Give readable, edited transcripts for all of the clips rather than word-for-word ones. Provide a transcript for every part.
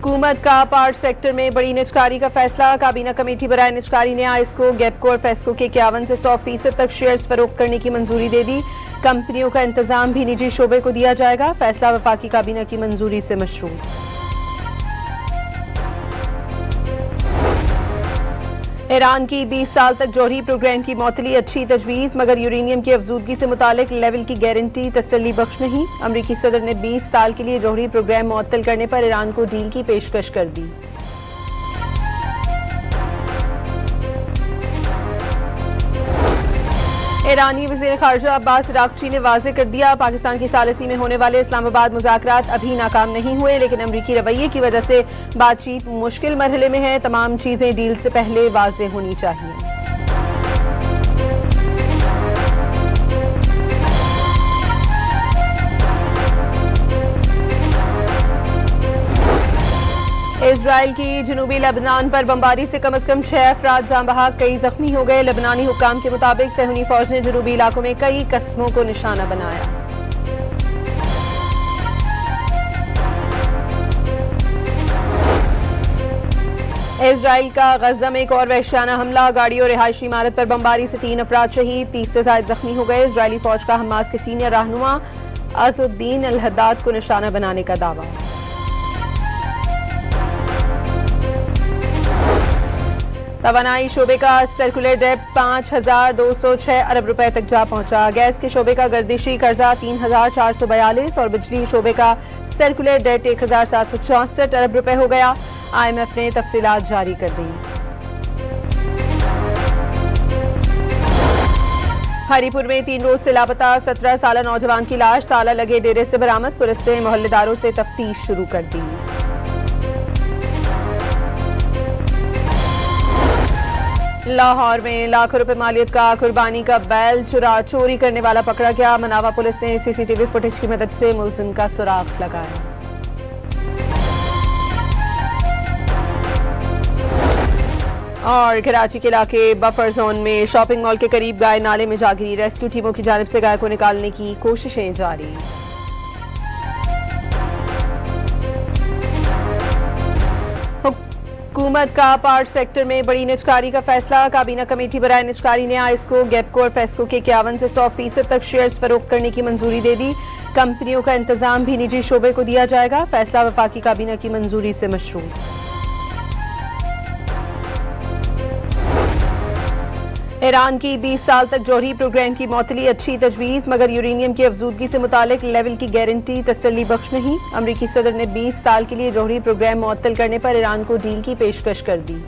हुकूमत का part sector में बड़ी निजकारी का फैसला। काबीना कमेटी बराए निजकारी ने आइस्को, गैपको और फेस्को के 51 से 100% तक शेयर्स फरोख्त करने की मंजूरी दे दी। कंपनियों का इंतजाम भी निजी शोबे को दिया जाएगा। फैसला वफाकी काबीना की मंजूरी से मशरूम। ईरान की 20 साल तक जौहरी प्रोग्राम की मौतली अच्छी तजवीज़, मगर यूरेनियम की अफजूदगी से मुतालिक लेवल की गारंटी तसल्ली बख्श नहीं। अमरीकी सदर ने 20 साल के लिए जौहरी प्रोग्राम मुअत्तल करने पर ईरान को डील की पेशकश कर दी। ईरानी वज़ीर ख़ारिजा अब्बास अराग़ची ने वाज़ेह कर दिया, पाकिस्तान की सालिसी में होने वाले इस्लामाबाद मुज़ाकरात अभी नाकाम नहीं हुए, लेकिन अमरीकी रवैये की वजह से बातचीत मुश्किल मरहले में है। तमाम चीज़ें डील से पहले वाज़ेह होनी चाहिए। इजराइल की जनूबी लेबनान पर बमबारी से कम 6 अफराद जान बहक, कई जख्मी हो गए। लेबनानी हुक्काम के मुताबिक सहूनी फौज ने जनूबी इलाकों में कई कस्मों को निशाना बनाया। इजराइल का गज़ा में एक और वहशियाना हमला, गाड़ी और रिहायशी इमारत पर बमबारी से 3 अफराद शहीद, 30 से ज़ायद जख्मी हो गए। इजरायली फौज का हमास के सीनियर रहनुमा असुद्दीन अल हद्दाद को निशाना बनाने का दावा। तवानाई शोबे का सर्कुलर डेट 5,206 अरब रुपए तक जा पहुंचा। गैस के शोबे का गर्दिशी कर्जा 3,442 और बिजली शोबे का सर्कुलर डेट 1,764 अरब रुपए हो गया। IMF ने तफसीलात जारी कर दी। हरीपुर में 3 रोज से लापता 17 साला नौजवान की लाश ताला लगे डेरे से बरामद। पुलिस ने मोहल्लेदारों से तफ्तीश शुरू कर दी। लाहौर में लाखों रुपए मालियत का कुर्बानी का बैल चोरी करने वाला पकड़ा गया। मनावा पुलिस ने CCTV फुटेज की मदद से मुलजिम का सुराग लगाया। और कराची के इलाके बफर जोन में शॉपिंग मॉल के करीब गाय नाले में जा गिरी। रेस्क्यू टीमों की जानिब से गाय को निकालने की कोशिशें जारी। हुकूमत का पार्ट सेक्टर में बड़ी निजकारी का फैसला। काबीना कमेटी बराए निजकारी ने आइस्को, गैपको और फेस्को के 51 से 100% तक शेयर्स फरोख्त करने की मंजूरी दे दी। कंपनियों का इंतजाम भी निजी शोबे को दिया जाएगा। फैसला वफाकी काबीना की मंजूरी से मशरूम। ईरान की 20 साल तक जौहरी प्रोग्राम की मौतली अच्छी तजवीज़, मगर यूरेनियम की अफजूदगी से मुतालिक लेवल की गारंटी तसल्ली बख्श नहीं। अमरीकी सदर ने 20 साल के लिए जौहरी प्रोग्राम मुअत्तल करने पर ईरान को डील की पेशकश कर दी।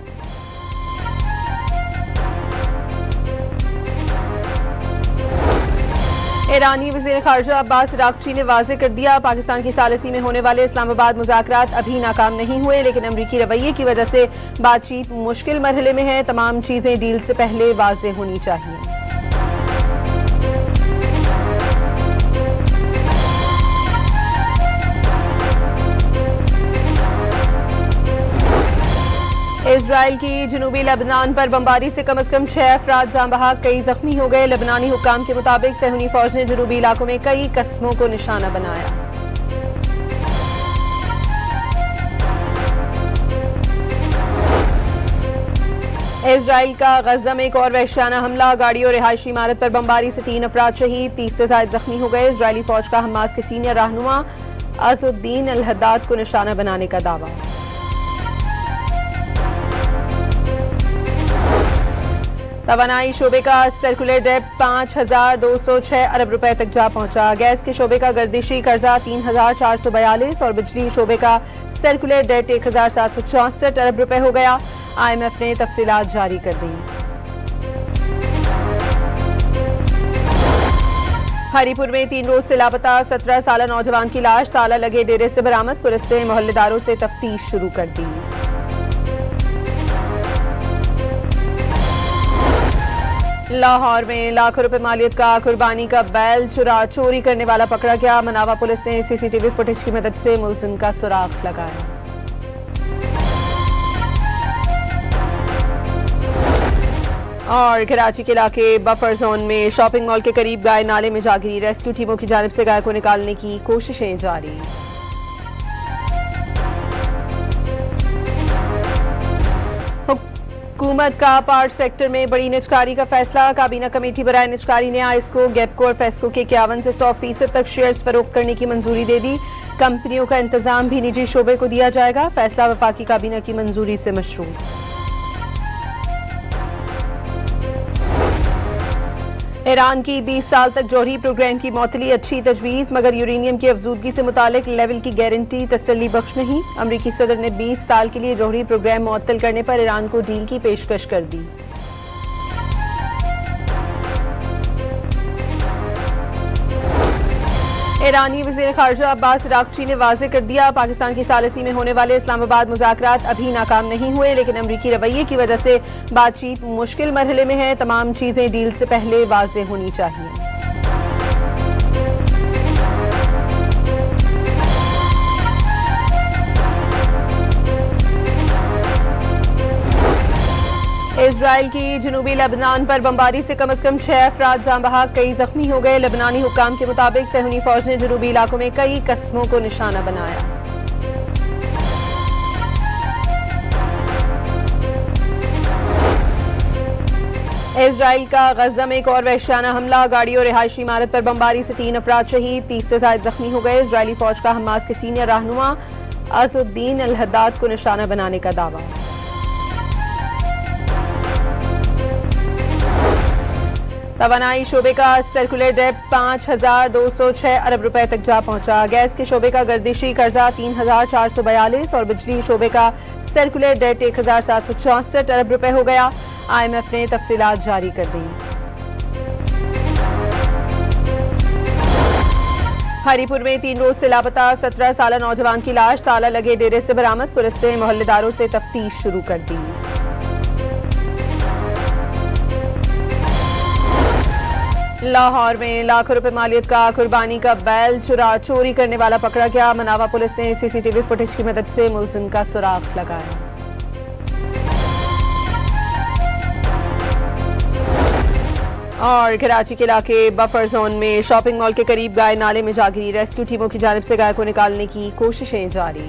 ईरानी वज़ीर ख़ारिजा अब्बास अराग़ची ने वाज़ेह कर दिया, पाकिस्तान की सालिसी में होने वाले इस्लामाबाद मुज़ाकरात अभी नाकाम नहीं हुए, लेकिन अमरीकी रवैये की वजह से बातचीत मुश्किल मरहले में है। तमाम चीज़ें डील से पहले वाज़ेह होनी चाहिए। इजराइल की जनूबी लेबनान पर बमबारी से कम 6 अफराद जान बहक, कई जख्मी हो गए। लेबनानी हुक्काम के मुताबिक सहूनी फौज ने जनूबी इलाकों में कई कस्मों को निशाना बनाया। इजराइल का गज़ा में एक और वहशियाना हमला, गाड़ी और रिहायशी इमारत पर बमबारी से 3 अफराद शहीद, 30 से ज़ायद जख्मी हो गए। इजरायली फौज का हमास के सीनियर रहनुमा असुद्दीन अल हद्दाद को निशाना बनाने का दावा। तवानाई शोबे का सर्कुलर डेट 5,206 अरब रुपए तक जा पहुंचा। गैस के शोबे का गर्दिशी कर्जा 3,442 और बिजली शोबे का सर्कुलर डेट 1,764 अरब रुपए हो गया। IMF ने तफसीलात जारी कर दी। हरीपुर में 3 रोज से लापता 17 साला नौजवान की लाश ताला लगे डेरे से बरामद। पुलिस ने मोहल्लेदारों से तफ्तीश शुरू कर दी। लाहौर में लाखों रुपए मालियत का कुर्बानी का बैल चोरी करने वाला पकड़ा गया। मनावा पुलिस ने CCTV फुटेज की मदद से मुलजिम का सुराग लगाया। और कराची के इलाके बफर जोन में शॉपिंग मॉल के करीब गाय नाले में जा गिरी। रेस्क्यू टीमों की जानिब से गाय को निकालने की कोशिशें जारी। हुकूमत का पार्ट सेक्टर में बड़ी निजकारी का फैसला। काबीना कमेटी बराए निजकारी ने आइस्को, गैपको और फेस्को के 51 से 100% तक शेयर्स फरोख्त करने की मंजूरी दे दी। कंपनियों का इंतजाम भी निजी शोबे को दिया जाएगा। फैसला वफाकी काबीना की मंजूरी से मशरूम। ईरान की 20 साल तक जौहरी प्रोग्राम की मौतली अच्छी तजवीज़, मगर यूरेनियम की अफजूदगी से मुतालिक लेवल की गारंटी तसल्ली बख्श नहीं। अमरीकी सदर ने 20 साल के लिए जौहरी प्रोग्राम मुअत्तल करने पर ईरान को डील की पेशकश कर दी। ईरानी वज़ीर ख़ारिजा अब्बास अराग़ची ने वाज़ेह कर दिया, पाकिस्तान की सालिसी में होने वाले इस्लामाबाद मुज़ाकरात अभी नाकाम नहीं हुए, लेकिन अमरीकी रवैये की वजह से बातचीत मुश्किल मरहले में है। तमाम चीज़ें डील से पहले वाज़ेह होनी चाहिए। इजराइल की जनूबी लेबनान पर बमबारी से कम 6 अफराद जान बहक, कई जख्मी हो गए। लेबनानी हुक्काम के मुताबिक सहूनी फौज ने जनूबी इलाकों में कई कस्मों को निशाना बनाया। इजराइल का गजा में एक और वहशियाना हमला, गाड़ी और रिहायशी इमारत पर बमबारी से 3 अफराद शहीद, 30 से ज्यादा जख्मी हो गए। इजरायली फौज का हमास के सीनियर रहनुमा असुद्दीन अल हद्दाद को निशाना बनाने का दावा। तवानाई शोबे का सर्कुलर डेट 5,206 अरब रुपए तक जा पहुंचा। गैस के शोबे का गर्दिशी कर्जा 3,442 और बिजली शोबे का सर्कुलर डेट 1,764 अरब रुपए हो गया। IMF ने तफसीलात जारी कर दी। हरीपुर में 3 रोज से लापता 17 साला नौजवान की लाश ताला लगे डेरे से बरामद। पुलिस ने मोहल्लेदारों से तफ्तीश शुरू कर दी। लाहौर में लाखों रुपए मालियत का कुर्बानी का बैल चोरी करने वाला पकड़ा गया। मनावा पुलिस ने CCTV फुटेज की मदद से मुलजिम का सुराग लगाया। और कराची के इलाके बफर जोन में शॉपिंग मॉल के करीब गाय नाले में जा गिरी। रेस्क्यू टीमों की जानिब से गाय को निकालने की कोशिशें जारी।